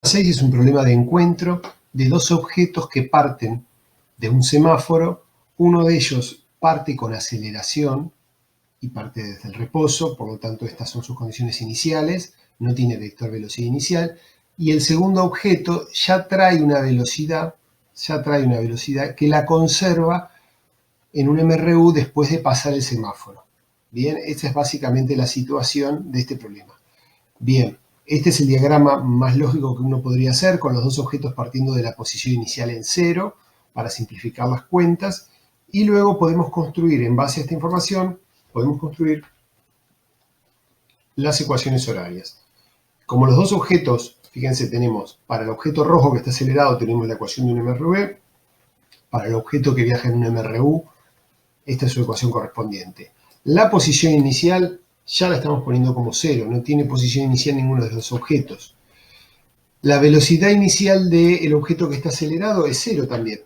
6 es un problema de encuentro de dos objetos que parten de un semáforo. Uno de ellos parte con aceleración y parte desde el reposo, por lo tanto estas son sus condiciones iniciales, no tiene vector velocidad inicial, y el segundo objeto ya trae una velocidad que la conserva en un MRU después de pasar el semáforo. Bien, esta es básicamente la situación de este problema. Bien, este es el diagrama más lógico que uno podría hacer, con los dos objetos partiendo de la posición inicial en 0, para simplificar las cuentas, y luego podemos construir, en base a esta información, podemos construir las ecuaciones horarias. Como los dos objetos, fíjense, tenemos, para el objeto rojo que está acelerado tenemos la ecuación de un MRV, para el objeto que viaja en un MRU, esta es su ecuación correspondiente. La posición inicial ya la estamos poniendo como 0, no tiene posición inicial ninguno de los objetos. La velocidad inicial del objeto que está acelerado es 0 también.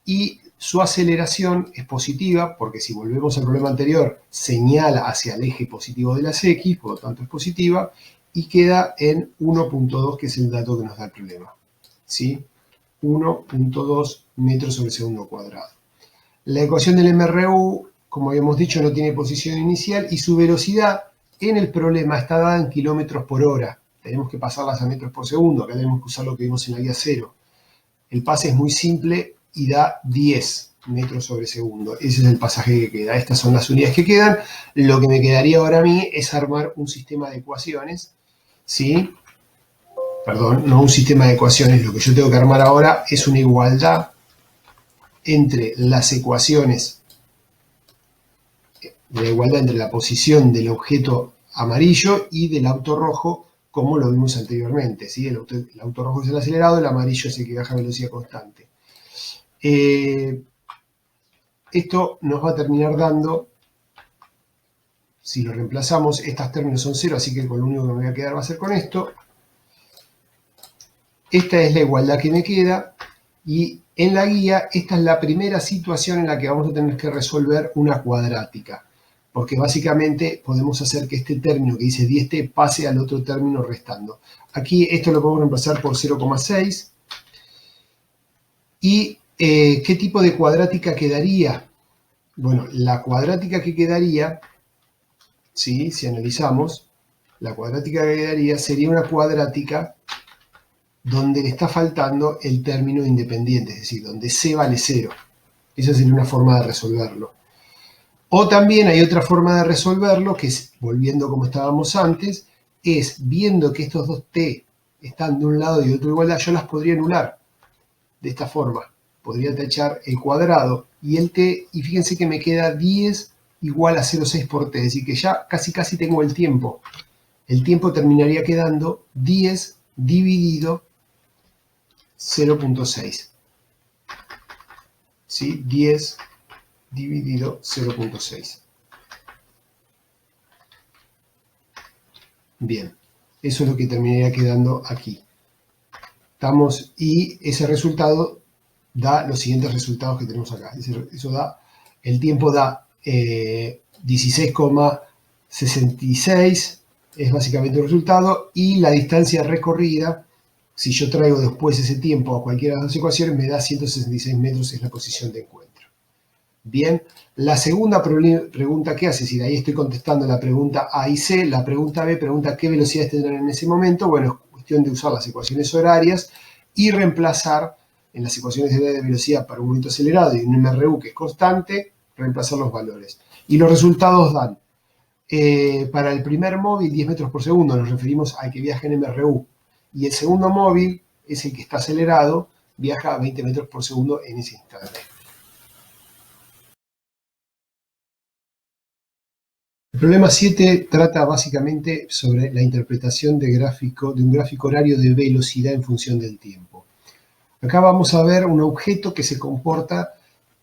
Y su aceleración es positiva, porque si volvemos al problema anterior, señala hacia el eje positivo de las X, por lo tanto es positiva, y queda en 1.2, que es el dato que nos da el problema. ¿Sí? 1.2 metros sobre segundo cuadrado. La ecuación del MRU, como habíamos dicho, no tiene posición inicial y su velocidad en el problema está dada en kilómetros por hora. Tenemos que pasarlas a metros por segundo, acá tenemos que usar lo que vimos en la guía 0. El pase es muy simple y da 10 metros sobre segundo. Ese es el pasaje que queda. Estas son las unidades que quedan. Lo que me quedaría ahora a mí es armar un sistema de ecuaciones. ¿Sí? Perdón, no un sistema de ecuaciones. Lo que yo tengo que armar ahora es una igualdad entre las ecuaciones, de la igualdad entre la posición del objeto amarillo y del auto rojo, como lo vimos anteriormente. ¿Sí? El auto rojo es el acelerado, el amarillo es el que viaja a velocidad constante. Esto nos va a terminar dando, si lo reemplazamos, estos términos son 0, así que con lo único que me voy a quedar va a ser con esto. Esta es la igualdad que me queda, y en la guía esta es la primera situación en la que vamos a tener que resolver una cuadrática, porque básicamente podemos hacer que este término que dice 10t pase al otro término restando. Aquí esto lo podemos reemplazar por 0,6. ¿Y qué tipo de cuadrática quedaría? Bueno, la cuadrática que quedaría, ¿sí? Si analizamos, la cuadrática que quedaría sería una cuadrática donde le está faltando el término independiente, es decir, donde c vale 0. Esa sería una forma de resolverlo. O también hay otra forma de resolverlo, que es, volviendo como estábamos antes, es viendo que estos dos t están de un lado y de otro igualdad, yo las podría anular de esta forma. Podría tachar el cuadrado y el t, y fíjense que me queda 10 igual a 0,6 por t, es decir, que ya casi tengo el tiempo. El tiempo terminaría quedando 10 dividido 0.6. ¿Sí? 10 dividido 0.6. Bien, eso es lo que terminaría quedando aquí. Estamos, y ese resultado da los siguientes resultados que tenemos acá. Eso da, el tiempo da 16,66, es básicamente el resultado, y la distancia recorrida, si yo traigo después ese tiempo a cualquiera de las dos ecuaciones, me da 166 metros, es la posición de encuentro. Bien, la segunda pregunta que hace, es decir, ahí estoy contestando la pregunta A y C, la pregunta B pregunta qué velocidades tendrán en ese momento. Bueno, es cuestión de usar las ecuaciones horarias y reemplazar en las ecuaciones de velocidad para un movimiento acelerado y un MRU que es constante, reemplazar los valores. Y los resultados dan, para el primer móvil 10 metros por segundo, nos referimos al que viaja en MRU, y el segundo móvil es el que está acelerado, viaja a 20 metros por segundo en ese instante. El problema 7 trata básicamente sobre la interpretación de un gráfico horario de velocidad en función del tiempo. Acá vamos a ver un objeto que se comporta,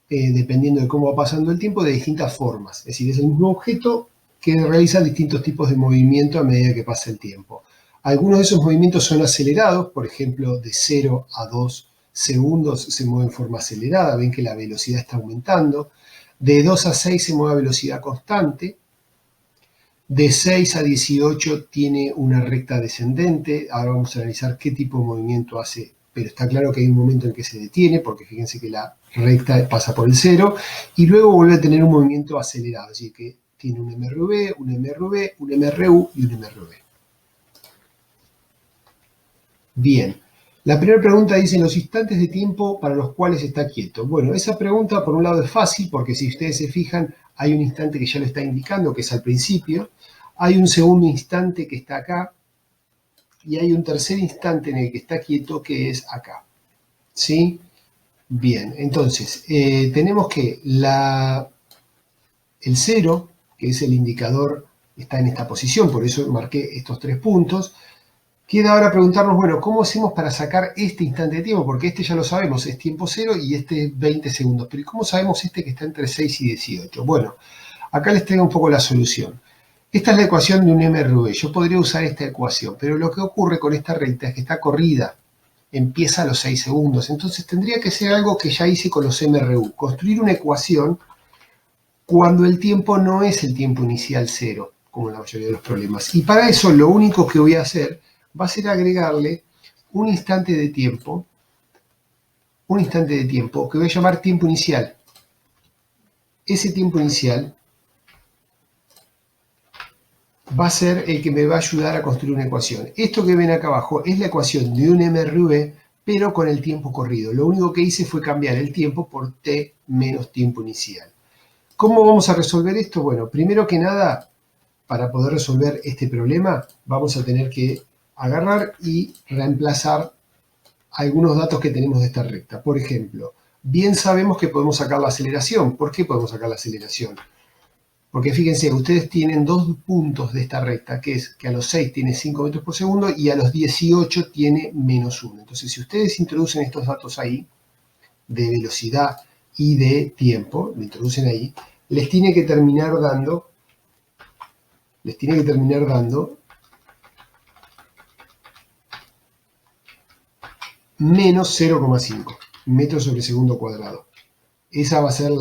dependiendo de cómo va pasando el tiempo, de distintas formas. Es decir, es el mismo objeto que realiza distintos tipos de movimiento a medida que pasa el tiempo. Algunos de esos movimientos son acelerados, por ejemplo, de 0 a 2 segundos se mueve en forma acelerada, ven que la velocidad está aumentando. De 2 a 6 se mueve a velocidad constante. De 6 a 18 tiene una recta descendente. Ahora vamos a analizar qué tipo de movimiento hace, pero está claro que hay un momento en que se detiene, porque fíjense que la recta pasa por el 0, y luego vuelve a tener un movimiento acelerado, así que tiene un MRV, un MRV, un MRU y un MRV. Bien, la primera pregunta dice los instantes de tiempo para los cuales está quieto. Bueno, esa pregunta por un lado es fácil, porque si ustedes se fijan, hay un instante que ya lo está indicando, que es al principio, hay un segundo instante que está acá, y hay un tercer instante en el que está quieto, que es acá. ¿Sí? Bien, entonces, tenemos que el 0, que es el indicador, está en esta posición, por eso marqué estos 3 puntos. Queda ahora preguntarnos, bueno, ¿cómo hacemos para sacar este instante de tiempo? Porque este ya lo sabemos, es tiempo 0 y este es 20 segundos. Pero ¿cómo sabemos este que está entre 6 y 18? Bueno, acá les traigo un poco la solución. Esta es la ecuación de un MRV. Yo podría usar esta ecuación, pero lo que ocurre con esta recta es que está corrida. Empieza a los 6 segundos. Entonces tendría que ser algo que ya hice con los MRU. Construir una ecuación cuando el tiempo no es el tiempo inicial 0, como en la mayoría de los problemas. Y para eso lo único que voy a hacer va a ser agregarle un instante de tiempo que voy a llamar tiempo inicial. Ese tiempo inicial va a ser el que me va a ayudar a construir una ecuación. Esto que ven acá abajo es la ecuación de un MRV, pero con el tiempo corrido. Lo único que hice fue cambiar el tiempo por t menos tiempo inicial. ¿Cómo vamos a resolver esto? Bueno, primero que nada, para poder resolver este problema, vamos a tener que agarrar y reemplazar algunos datos que tenemos de esta recta. Por ejemplo, bien sabemos que podemos sacar la aceleración. ¿Por qué podemos sacar la aceleración? Porque fíjense, ustedes tienen 2 puntos de esta recta, que es que a los 6 tiene 5 metros por segundo y a los 18 tiene menos 1. Entonces, si ustedes introducen estos datos ahí, de velocidad y de tiempo, lo introducen ahí, les tiene que terminar dando menos 0,5 metros sobre segundo cuadrado. Esa va a ser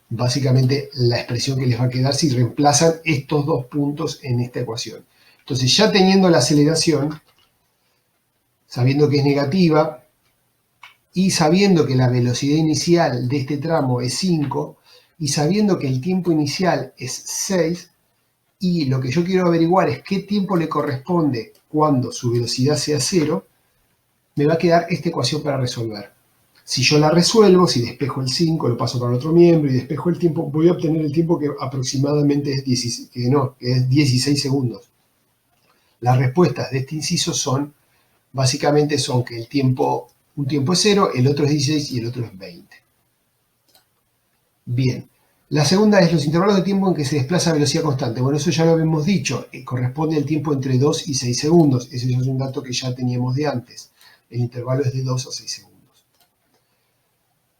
básicamente la expresión que les va a quedar si reemplazan estos 2 puntos en esta ecuación. Entonces, ya teniendo la aceleración, sabiendo que es negativa y sabiendo que la velocidad inicial de este tramo es 5 y sabiendo que el tiempo inicial es 6, y lo que yo quiero averiguar es qué tiempo le corresponde cuando su velocidad sea 0, me va a quedar esta ecuación para resolver. Si yo la resuelvo, si despejo el 5, lo paso para el otro miembro y despejo el tiempo, voy a obtener el tiempo que aproximadamente es 16 segundos. Las respuestas de este inciso básicamente son que un tiempo es 0, el otro es 16 y el otro es 20. Bien. La segunda es los intervalos de tiempo en que se desplaza a velocidad constante. Bueno, eso ya lo habíamos dicho. Corresponde al tiempo entre 2 y 6 segundos. Ese ya es un dato que ya teníamos de antes. El intervalo es de 2 a 6 segundos.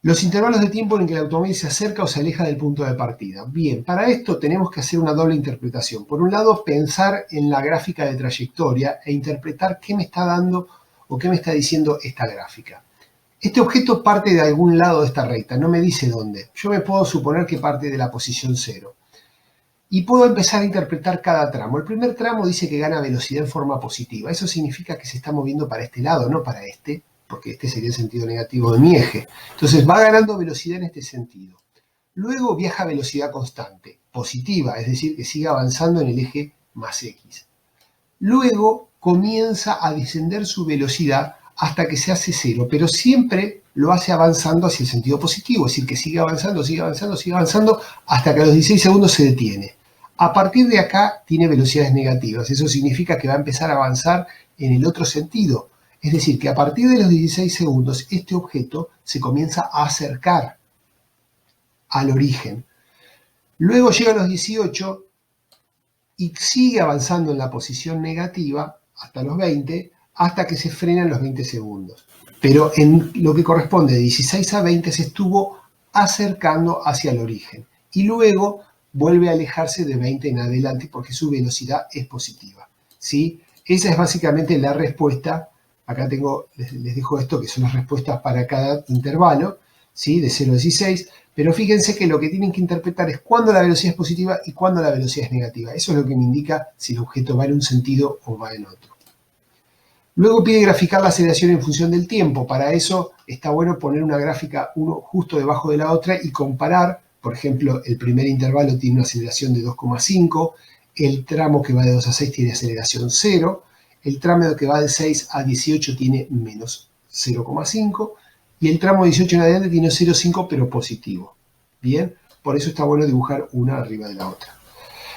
Los intervalos de tiempo en que el automóvil se acerca o se aleja del punto de partida. Bien, para esto tenemos que hacer una doble interpretación. Por un lado, pensar en la gráfica de trayectoria e interpretar qué me está dando o qué me está diciendo esta gráfica. Este objeto parte de algún lado de esta recta, no me dice dónde. Yo me puedo suponer que parte de la posición 0. Y puedo empezar a interpretar cada tramo. El primer tramo dice que gana velocidad en forma positiva. Eso significa que se está moviendo para este lado, no para este, porque este sería el sentido negativo de mi eje. Entonces va ganando velocidad en este sentido. Luego viaja a velocidad constante, positiva, es decir, que sigue avanzando en el eje más X. Luego comienza a descender su velocidad hasta que se hace 0, pero siempre lo hace avanzando hacia el sentido positivo, es decir, que sigue avanzando, hasta que a los 16 segundos se detiene. A partir de acá tiene velocidades negativas, eso significa que va a empezar a avanzar en el otro sentido, es decir, que a partir de los 16 segundos este objeto se comienza a acercar al origen. Luego llega a los 18 y sigue avanzando en la posición negativa hasta los 20, hasta que se frenan los 20 segundos. Pero en lo que corresponde de 16 a 20 se estuvo acercando hacia el origen. Y luego vuelve a alejarse de 20 en adelante porque su velocidad es positiva. ¿Sí? Esa es básicamente la respuesta. Acá les dejo esto, que son las respuestas para cada intervalo, ¿sí? De 0 a 16. Pero fíjense que lo que tienen que interpretar es cuándo la velocidad es positiva y cuándo la velocidad es negativa. Eso es lo que me indica si el objeto va en un sentido o va en otro. Luego pide graficar la aceleración en función del tiempo. Para eso está bueno poner una gráfica uno justo debajo de la otra y comparar. Por ejemplo, el primer intervalo tiene una aceleración de 2,5, el tramo que va de 2 a 6 tiene aceleración 0, el tramo que va de 6 a 18 tiene menos 0,5 y el tramo 18 en adelante tiene 0,5 pero positivo. Bien, por eso está bueno dibujar una arriba de la otra.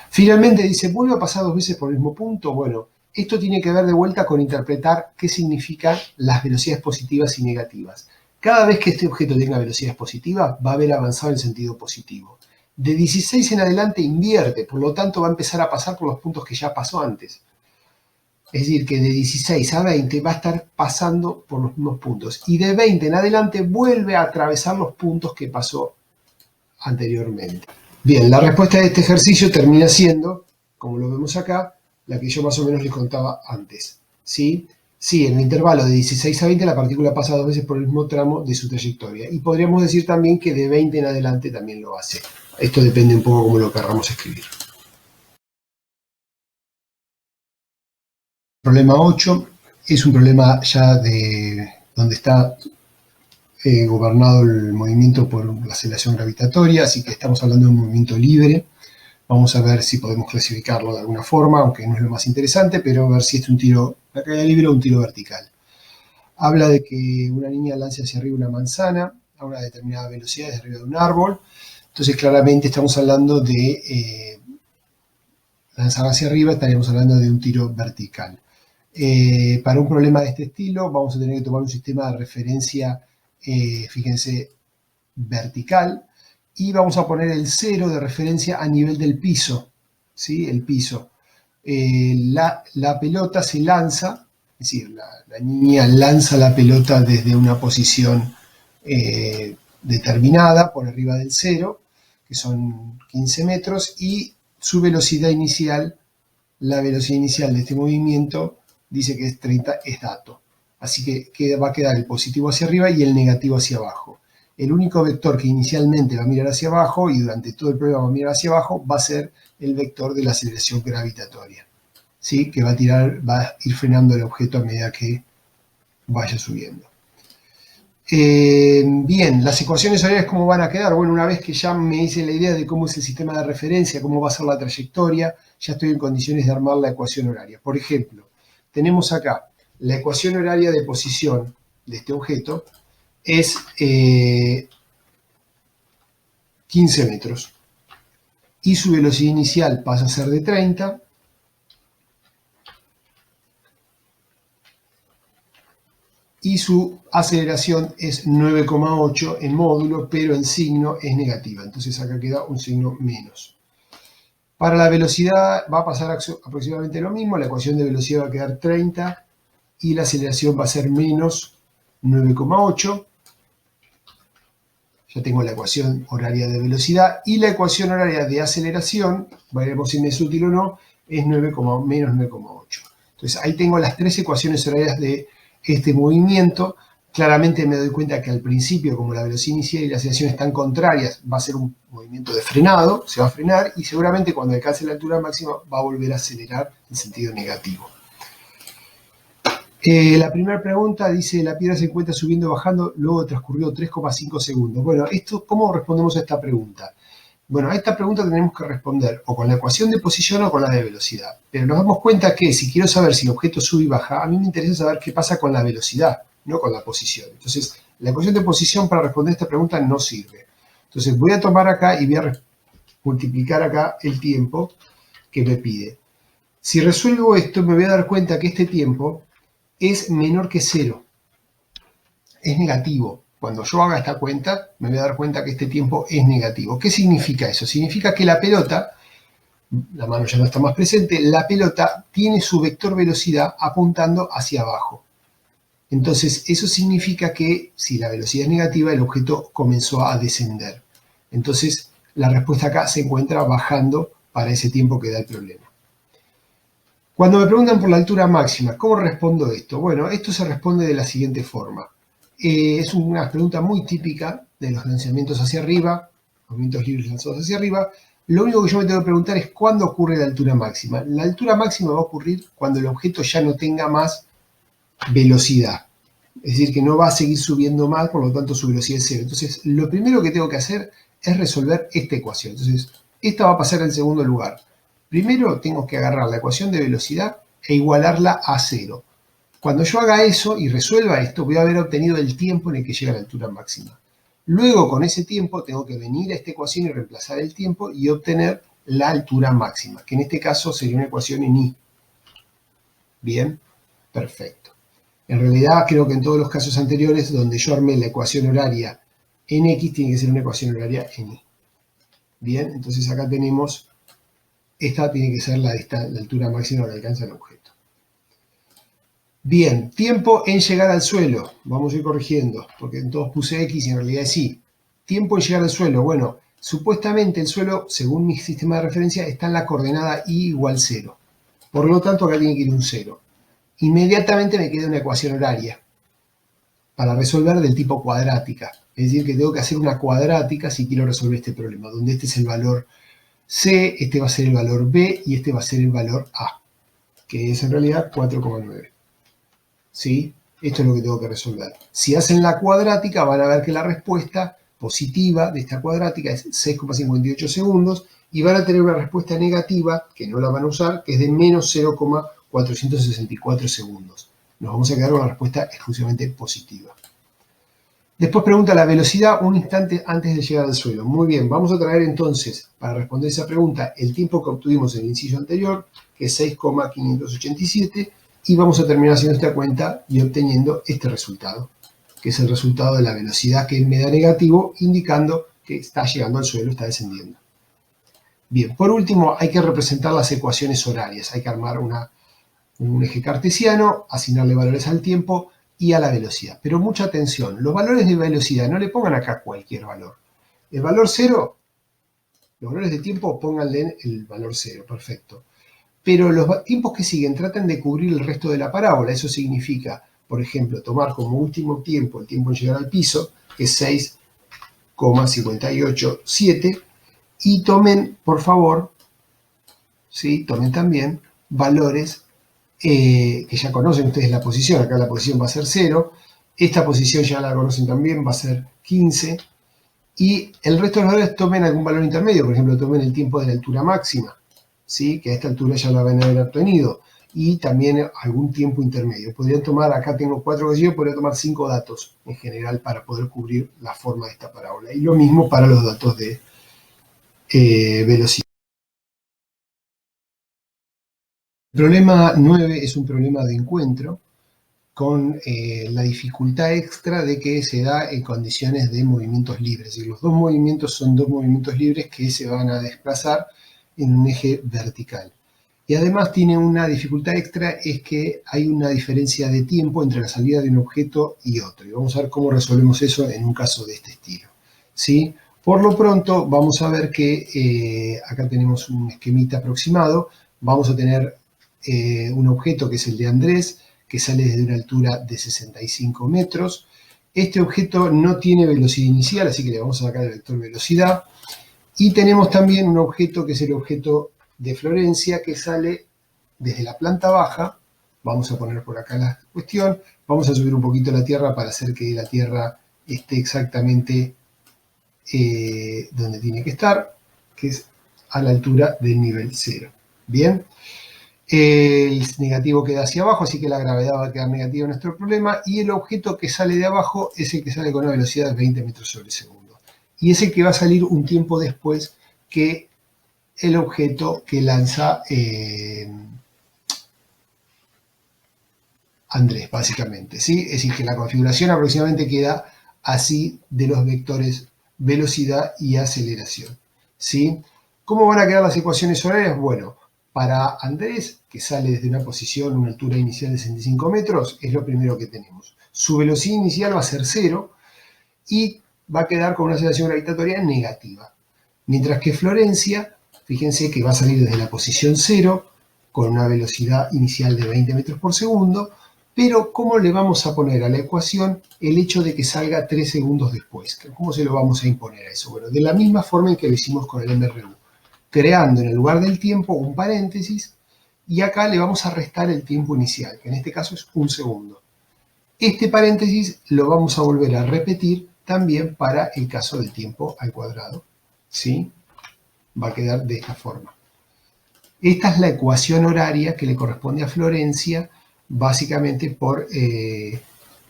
Finalmente dice, ¿vuelve a pasar 2 veces por el mismo punto? Bueno, esto tiene que ver de vuelta con interpretar qué significan las velocidades positivas y negativas. Cada vez que este objeto tenga velocidades positivas, va a haber avanzado en sentido positivo. De 16 en adelante invierte, por lo tanto va a empezar a pasar por los puntos que ya pasó antes. Es decir, que de 16 a 20 va a estar pasando por los mismos puntos. Y de 20 en adelante vuelve a atravesar los puntos que pasó anteriormente. Bien, la respuesta de este ejercicio termina siendo, como lo vemos acá, la que yo más o menos les contaba antes. ¿Sí? Sí, en el intervalo de 16 a 20 la partícula pasa 2 veces por el mismo tramo de su trayectoria. Y podríamos decir también que de 20 en adelante también lo hace. Esto depende un poco cómo lo querramos escribir. Problema 8 es un problema ya de donde está gobernado el movimiento por la aceleración gravitatoria, así que estamos hablando de un movimiento libre. Vamos a ver si podemos clasificarlo de alguna forma, aunque no es lo más interesante, pero a ver si es un tiro, la caída libre o un tiro vertical. Habla de que una niña lanza hacia arriba una manzana a una determinada velocidad desde arriba de un árbol. Entonces claramente estamos hablando de lanzar hacia arriba, estaríamos hablando de un tiro vertical. Para un problema de este estilo vamos a tener que tomar un sistema de referencia, fíjense, vertical, y vamos a poner el 0 de referencia a nivel del piso, ¿sí? El piso. La pelota se lanza, es decir, la niña lanza la pelota desde una posición determinada por arriba del 0, que son 15 metros, y su velocidad inicial, la velocidad inicial de este movimiento, dice que es 30, es dato. Así que va a quedar el positivo hacia arriba y el negativo hacia abajo. El único vector que inicialmente va a mirar hacia abajo y durante todo el problema va a mirar hacia abajo va a ser el vector de la aceleración gravitatoria, ¿sí? Que va a ir frenando el objeto a medida que vaya subiendo. Bien, las ecuaciones horarias, ¿cómo van a quedar? Bueno, una vez que ya me hice la idea de cómo es el sistema de referencia, cómo va a ser la trayectoria, ya estoy en condiciones de armar la ecuación horaria. Por ejemplo, tenemos acá la ecuación horaria de posición de este objeto, es 15 metros. Y su velocidad inicial pasa a ser de 30. Y su aceleración es 9,8 en módulo, pero en signo es negativa. Entonces acá queda un signo menos. Para la velocidad va a pasar aproximadamente lo mismo. La ecuación de velocidad va a quedar 30 y la aceleración va a ser menos 9,8. Ya tengo la ecuación horaria de velocidad y la ecuación horaria de aceleración, veremos si me es útil o no, es menos 9,8. Entonces ahí tengo las tres ecuaciones horarias de este movimiento. Claramente me doy cuenta que al principio, como la velocidad inicial y la aceleración están contrarias, va a ser un movimiento de frenado, se va a frenar y seguramente cuando alcance la altura máxima va a volver a acelerar en sentido negativo. La primera pregunta dice, la piedra se encuentra subiendo y bajando, luego transcurrió 3,5 segundos. Bueno, ¿cómo respondemos a esta pregunta? Bueno, a esta pregunta tenemos que responder o con la ecuación de posición o con la de velocidad. Pero nos damos cuenta que si quiero saber si el objeto sube y baja, a mí me interesa saber qué pasa con la velocidad, no con la posición. Entonces, la ecuación de posición para responder esta pregunta no sirve. Entonces, voy a tomar acá y voy a multiplicar acá el tiempo que me pide. Si resuelvo esto, me voy a dar cuenta que este tiempo es menor que 0. Es negativo. Cuando yo haga esta cuenta, me voy a dar cuenta que este tiempo es negativo. ¿Qué significa eso? Significa que la pelota, la mano ya no está más presente, la pelota tiene su vector velocidad apuntando hacia abajo. Entonces, eso significa que si la velocidad es negativa, el objeto comenzó a descender. Entonces, la respuesta acá se encuentra bajando para ese tiempo que da el problema. Cuando me preguntan por la altura máxima, ¿cómo respondo esto? Bueno, esto se responde de la siguiente forma. Es una pregunta muy típica de los lanzamientos hacia arriba. movimientos libres lanzados hacia arriba. Lo único que yo me tengo que preguntar es cuándo ocurre la altura máxima. La altura máxima va a ocurrir cuando el objeto ya no tenga más velocidad. Es decir, que no va a seguir subiendo más, por lo tanto su velocidad es cero. Entonces, lo primero que tengo que hacer es resolver esta ecuación. Entonces, esta va a pasar al segundo lugar. Primero tengo que agarrar la ecuación de velocidad e igualarla a cero. Cuando yo haga eso y resuelva esto, voy a haber obtenido el tiempo en el que llega a la altura máxima. Luego, con ese tiempo, tengo que venir a esta ecuación y reemplazar el tiempo y obtener la altura máxima, que en este caso sería una ecuación en I. Bien, perfecto. En realidad, creo que en todos los casos anteriores, donde yo armé la ecuación horaria en X, tiene que ser una ecuación horaria en Y. Bien, entonces acá tenemos, esta tiene que ser la altura máxima que alcanza el objeto. Bien, tiempo en llegar al suelo. Vamos a ir corrigiendo, porque en todos puse X y en realidad es Y. Tiempo en llegar al suelo. Bueno, supuestamente el suelo, según mi sistema de referencia, está en la coordenada Y igual 0. Por lo tanto, acá tiene que ir un 0. Inmediatamente me queda una ecuación horaria para resolver del tipo cuadrática. Es decir, que tengo que hacer una cuadrática si quiero resolver este problema, donde este es el valor C, este va a ser el valor B y este va a ser el valor A, que es en realidad 4,9. ¿Sí? Esto es lo que tengo que resolver. Si hacen la cuadrática, van a ver que la respuesta positiva de esta cuadrática es 6,58 segundos y van a tener una respuesta negativa, que no la van a usar, que es de menos 0,464 segundos. Nos vamos a quedar con una respuesta exclusivamente positiva. Después pregunta la velocidad un instante antes de llegar al suelo. Muy bien, vamos a traer entonces, para responder esa pregunta, el tiempo que obtuvimos en el inciso anterior, que es 6,587, y vamos a terminar haciendo esta cuenta y obteniendo este resultado, que es el resultado de la velocidad que me da negativo, indicando que está llegando al suelo, está descendiendo. Bien, por último, hay que representar las ecuaciones horarias. Hay que armar un eje cartesiano, asignarle valores al tiempo y a la velocidad. Pero mucha atención, los valores de velocidad, no le pongan acá cualquier valor. El valor 0, los valores de tiempo, pónganle el valor 0, perfecto. Pero los tiempos que siguen traten de cubrir el resto de la parábola. Eso significa, por ejemplo, tomar como último tiempo el tiempo en llegar al piso, que es 6,587, y tomen, por favor, ¿sí? Tomen también valores que ya conocen ustedes la posición. Acá la posición va a ser 0. Esta posición ya la conocen también, va a ser 15. Y el resto de los valores tomen algún valor intermedio. Por ejemplo, tomen el tiempo de la altura máxima, ¿sí? Que a esta altura ya lo van a haber obtenido. Y también algún tiempo intermedio. Podrían tomar, acá tengo 4 cosillas, podría tomar 5 datos en general para poder cubrir la forma de esta parábola. Y lo mismo para los datos de velocidad. El problema 9 es un problema de encuentro con la dificultad extra de que se da en condiciones de movimientos libres. Y los dos movimientos son dos movimientos libres que se van a desplazar en un eje vertical. Y además tiene una dificultad extra, es que hay una diferencia de tiempo entre la salida de un objeto y otro. Y vamos a ver cómo resolvemos eso en un caso de este estilo, ¿sí? Por lo pronto vamos a ver que acá tenemos un esquemita aproximado. Vamos a tener un objeto que es el de Andrés, que sale desde una altura de 65 metros. Este objeto no tiene velocidad inicial, así que le vamos a sacar el vector velocidad. Y tenemos también un objeto que es el objeto de Florencia, que sale desde la planta baja. Vamos a poner por acá la cuestión. Vamos a subir un poquito la Tierra para hacer que la Tierra esté exactamente donde tiene que estar, que es a la altura del nivel 0. Bien. El negativo queda hacia abajo, así que la gravedad va a quedar negativa en nuestro problema, y el objeto que sale de abajo es el que sale con una velocidad de 20 metros sobre segundo. Y es el que va a salir un tiempo después que el objeto que lanza Andrés, básicamente, ¿sí? Es decir, que la configuración aproximadamente queda así de los vectores velocidad y aceleración, ¿sí? ¿Cómo van a quedar las ecuaciones horarias? Bueno, para Andrés, que sale desde una posición, una altura inicial de 65 metros, es lo primero que tenemos. Su velocidad inicial va a ser 0 y va a quedar con una aceleración gravitatoria negativa. Mientras que Florencia, fíjense que va a salir desde la posición 0 con una velocidad inicial de 20 metros por segundo, Pero, ¿cómo le vamos a poner a la ecuación el hecho de que salga 3 segundos después? ¿Cómo se lo vamos a imponer a eso? Bueno, de la misma forma en que lo hicimos con el MRU, creando en el lugar del tiempo un paréntesis, y acá le vamos a restar el tiempo inicial, que en este caso es 1 segundo. Este paréntesis lo vamos a volver a repetir también para el caso del tiempo al cuadrado, ¿sí? Va a quedar de esta forma. Esta es la ecuación horaria que le corresponde a Florencia, básicamente por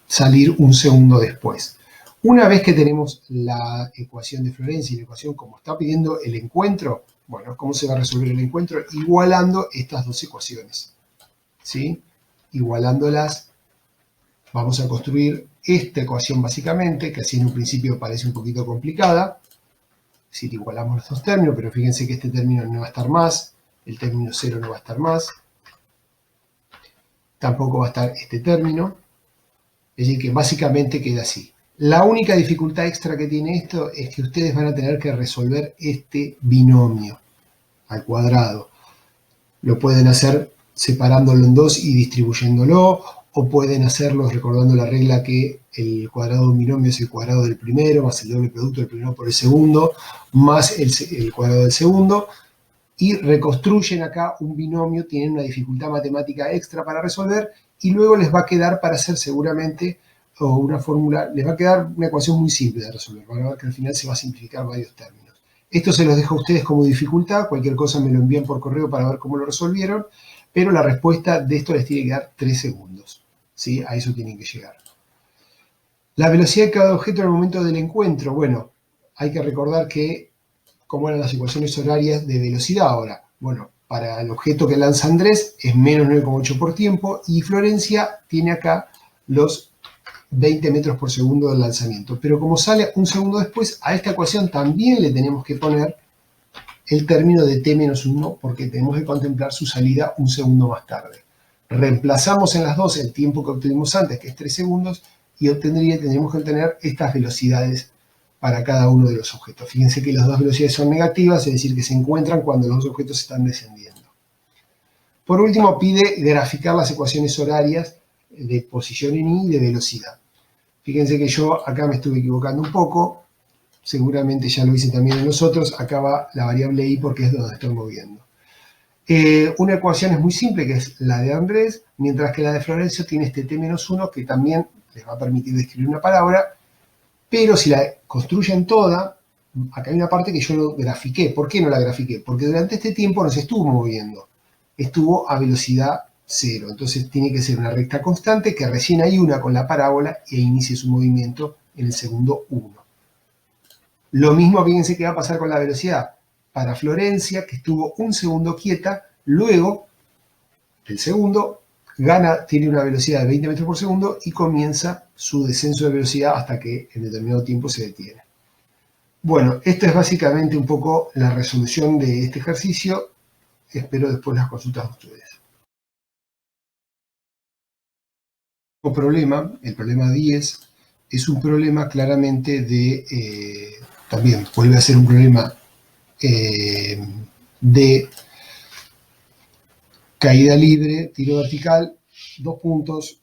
salir 1 segundo después. Una vez que tenemos la ecuación de Florencia y la ecuación como está pidiendo el encuentro, bueno, ¿cómo se va a resolver el encuentro? Igualando estas dos ecuaciones, ¿sí? Igualándolas, vamos a construir esta ecuación básicamente, que así en un principio parece un poquito complicada. Es decir, igualamos los dos términos, pero fíjense que este término no va a estar más, el término 0 no va a estar más, tampoco va a estar este término, es decir, que básicamente queda así. La única dificultad extra que tiene esto es que ustedes van a tener que resolver este binomio al cuadrado. Lo pueden hacer separándolo en dos y distribuyéndolo, o pueden hacerlo recordando la regla que el cuadrado de un binomio es el cuadrado del primero más el doble producto del primero por el segundo más el cuadrado del segundo, y reconstruyen acá un binomio, tienen una dificultad matemática extra para resolver, y luego les va a quedar para hacer seguramente o una fórmula, les va a quedar una ecuación muy simple de resolver, van a ver que al final se va a simplificar varios términos. Esto se los dejo a ustedes como dificultad, cualquier cosa me lo envían por correo para ver cómo lo resolvieron, pero la respuesta de esto les tiene que dar 3 segundos, ¿sí? A eso tienen que llegar. La velocidad de cada objeto en el momento del encuentro, bueno, hay que recordar que cómo eran las ecuaciones horarias de velocidad ahora. Bueno, para el objeto que lanza Andrés es menos 9,8 por tiempo, y Florencia tiene acá los 20 metros por segundo del lanzamiento. Pero como sale 1 segundo después, a esta ecuación también le tenemos que poner el término de t-1 porque tenemos que contemplar su salida 1 segundo más tarde. Reemplazamos en las dos el tiempo que obtuvimos antes, que es 3 segundos, y tendríamos que obtener estas velocidades para cada uno de los objetos. Fíjense que las dos velocidades son negativas, es decir, que se encuentran cuando los dos objetos están descendiendo. Por último, pide graficar las ecuaciones horarias de posición en I y de velocidad. Fíjense que yo acá me estuve equivocando un poco, seguramente ya lo hice también en los otros, acá va la variable I porque es donde estoy moviendo. Una ecuación es muy simple, que es la de Andrés, mientras que la de Florencio tiene este t-1 que también les va a permitir describir una palabra, pero si la construyen toda, acá hay una parte que yo no grafiqué. ¿Por qué no la grafiqué? Porque durante este tiempo no se estuvo moviendo, estuvo a velocidad 0. Entonces tiene que ser una recta constante que recién hay una con la parábola e inicie su movimiento en el segundo 1. Lo mismo, fíjense que va a pasar con la velocidad. Para Florencia, que estuvo 1 segundo quieta, luego el segundo tiene una velocidad de 20 metros por segundo y comienza su descenso de velocidad hasta que en determinado tiempo se detiene. Bueno, esta es básicamente un poco la resolución de este ejercicio. Espero después las consultas de ustedes. El problema 10, es un problema claramente de, también vuelve a ser un problema de caída libre, tiro vertical, 2 puntos,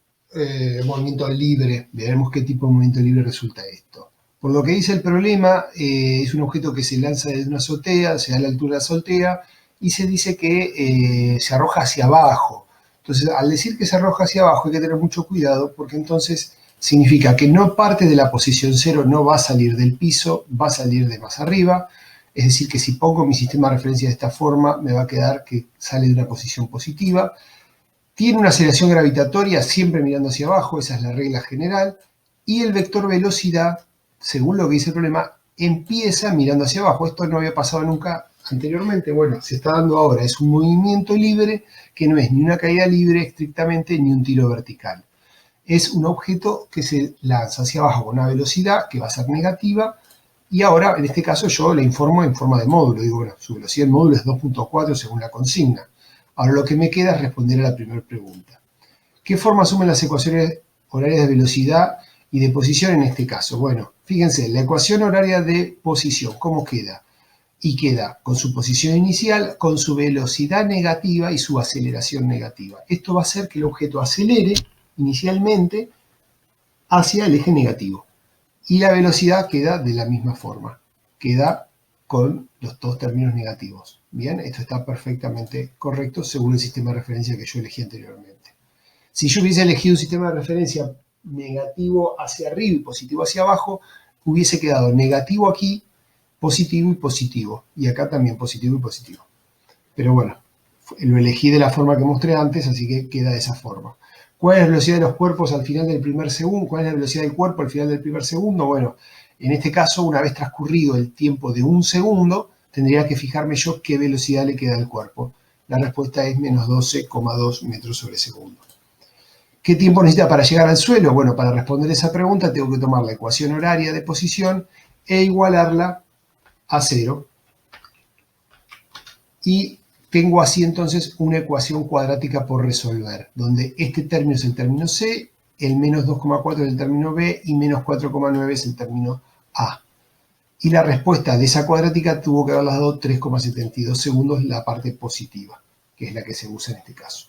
movimiento libre. Veremos qué tipo de movimiento libre resulta esto. Por lo que dice el problema, es un objeto que se lanza desde una azotea, se da a la altura de la azotea, y se dice que se arroja hacia abajo. Entonces, al decir que se arroja hacia abajo hay que tener mucho cuidado, porque entonces significa que no parte de la posición 0, no va a salir del piso, va a salir de más arriba. Es decir, que si pongo mi sistema de referencia de esta forma, me va a quedar que sale de una posición positiva. Tiene una aceleración gravitatoria siempre mirando hacia abajo, esa es la regla general. Y el vector velocidad, según lo que dice el problema, empieza mirando hacia abajo. Esto no había pasado nunca anteriormente. Bueno, se está dando ahora. Es un movimiento libre que no es ni una caída libre estrictamente ni un tiro vertical. Es un objeto que se lanza hacia abajo con una velocidad que va a ser negativa. Y ahora, en este caso, yo le informo en forma de módulo. Digo, bueno, su velocidad del módulo es 2.4 según la consigna. Ahora lo que me queda es responder a la primera pregunta. ¿Qué forma asumen las ecuaciones horarias de velocidad y de posición en este caso? Bueno, fíjense, la ecuación horaria de posición, ¿cómo queda? Y queda con su posición inicial, con su velocidad negativa y su aceleración negativa. Esto va a hacer que el objeto acelere inicialmente hacia el eje negativo. Y la velocidad queda de la misma forma. Queda con los dos términos negativos. Bien, esto está perfectamente correcto según el sistema de referencia que yo elegí anteriormente. Si yo hubiese elegido un sistema de referencia negativo hacia arriba y positivo hacia abajo, hubiese quedado negativo aquí, positivo y positivo. Y acá también positivo y positivo. Pero bueno, lo elegí de la forma que mostré antes, así que queda de esa forma. ¿Cuál es la velocidad de los cuerpos al final del primer segundo? ¿Cuál es la velocidad del cuerpo al final del primer segundo? Bueno, en este caso, una vez transcurrido el tiempo de un segundo, tendría que fijarme yo qué velocidad le queda al cuerpo. La respuesta es menos 12,2 metros sobre segundo. ¿Qué tiempo necesita para llegar al suelo? Bueno, para responder esa pregunta tengo que tomar la ecuación horaria de posición e igualarla a 0. Y tengo así entonces una ecuación cuadrática por resolver, donde este término es el término C, el menos 2,4 es el término B y menos 4,9 es el término A. Y la respuesta de esa cuadrática tuvo que haberlas dado 3,72 segundos la parte positiva, que es la que se usa en este caso.